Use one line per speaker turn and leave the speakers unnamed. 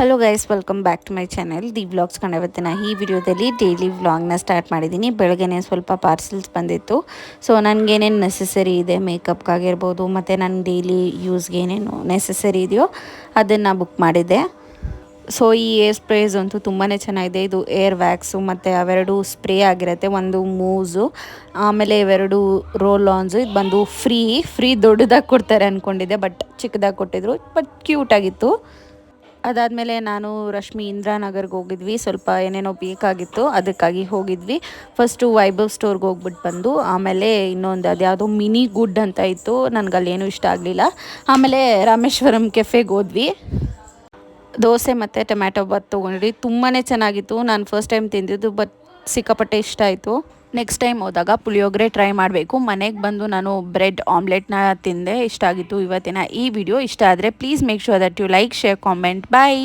Hello guys, welcome back to my channel the vlogs. ಇವತ್ತಿನ ಈ ವಿಡಿಯೋದಲ್ಲಿ ಡೈಲಿ ವ್ಲಾಗ್ನ ಸ್ಟಾರ್ಟ್ ಮಾಡಿದ್ದೀನಿ. ಬೆಳಗ್ಗೆನೇ ಸ್ವಲ್ಪ ಪಾರ್ಸೆಲ್ಸ್ ಬಂದಿತ್ತು. ಸೊ ನನಗೇನೇನು ನೆಸೆಸರಿ ಇದೆ, ಮೇಕಪ್ಗಾಗಿರ್ಬೋದು ಮತ್ತು ನನ್ನ ಡೈಲಿ ಯೂಸ್ಗೆ ಏನೇನು ನೆಸೆಸರಿ ಇದೆಯೋ ಅದನ್ನು ಬುಕ್ ಮಾಡಿದ್ದೆ. ಸೊ ಈ ಏರ್ ಸ್ಪ್ರೇಸ್ ಅಂತೂ ತುಂಬಾ ಚೆನ್ನಾಗಿದೆ. ಇದು ಏರ್ ವ್ಯಾಕ್ಸು ಮತ್ತು ಅವೆರಡು ಸ್ಪ್ರೇ ಆಗಿರುತ್ತೆ. ಒಂದು ಮೂಸು, ಆಮೇಲೆ ಇವೆರಡು ರೋಲ್ ಆನ್ಸು. ಇದು ಬಂದು ಫ್ರೀ ದೊಡ್ಡದಾಗಿ ಕೊಡ್ತಾರೆ ಅಂದ್ಕೊಂಡಿದ್ದೆ, ಬಟ್ ಚಿಕ್ಕದಾಗಿ ಕೊಟ್ಟಿದ್ರು. ಬಟ್ ಕ್ಯೂಟಾಗಿತ್ತು. ಅದಾದಮೇಲೆ ನಾನು ರಶ್ಮಿ ಇಂದ್ರಾನಗರ್ಗೆ ಹೋಗಿದ್ವಿ. ಸ್ವಲ್ಪ ಏನೇನೋ ಬೇಕಾಗಿತ್ತು, ಅದಕ್ಕಾಗಿ ಹೋಗಿದ್ವಿ. ಫಸ್ಟು ವೈಭವ್ ಸ್ಟೋರ್ಗೆ ಹೋಗ್ಬಿಟ್ಟು ಬಂದು, ಆಮೇಲೆ ಇನ್ನೊಂದು ಅದ್ಯಾವುದೋ ಮಿನಿ ಗುಡ್ ಅಂತ ಇತ್ತು, ನನಗಲ್ಲೇನೂ ಇಷ್ಟ ಆಗಲಿಲ್ಲ. ಆಮೇಲೆ ರಾಮೇಶ್ವರಂ ಕೆಫೆಗೆ ಹೋದ್ವಿ. ದೋಸೆ ಮತ್ತು ಟೊಮ್ಯಾಟೊ ಬಾತ್ ತೊಗೊಂಡ್ರಿ. ತುಂಬಾ ಚೆನ್ನಾಗಿತ್ತು. ನಾನು ಫಸ್ಟ್ ಟೈಮ್ ತಿಂದಿದ್ದು, ಬಟ್ ಸಿಕ್ಕಾಪಟ್ಟೆ ಇಷ್ಟ ಆಯಿತು. ನೆಕ್ಸ್ಟ್ ಟೈಮ್ ಹೋದಾಗ ಪುಳಿಯೋಗರೆ ಟ್ರೈ ಮಾಡಬೇಕು. ಮನೆಗೆ ಬಂದು ನಾನು ಬ್ರೆಡ್ ಆಮ್ಲೆಟ್ನ ತಿಂದೆ, ಇಷ್ಟ ಆಗಿತ್ತು. ಇವತ್ತಿನ ಈ ವಿಡಿಯೋ ಇಷ್ಟ ಆದರೆ please make sure that you like, share, comment. Bye.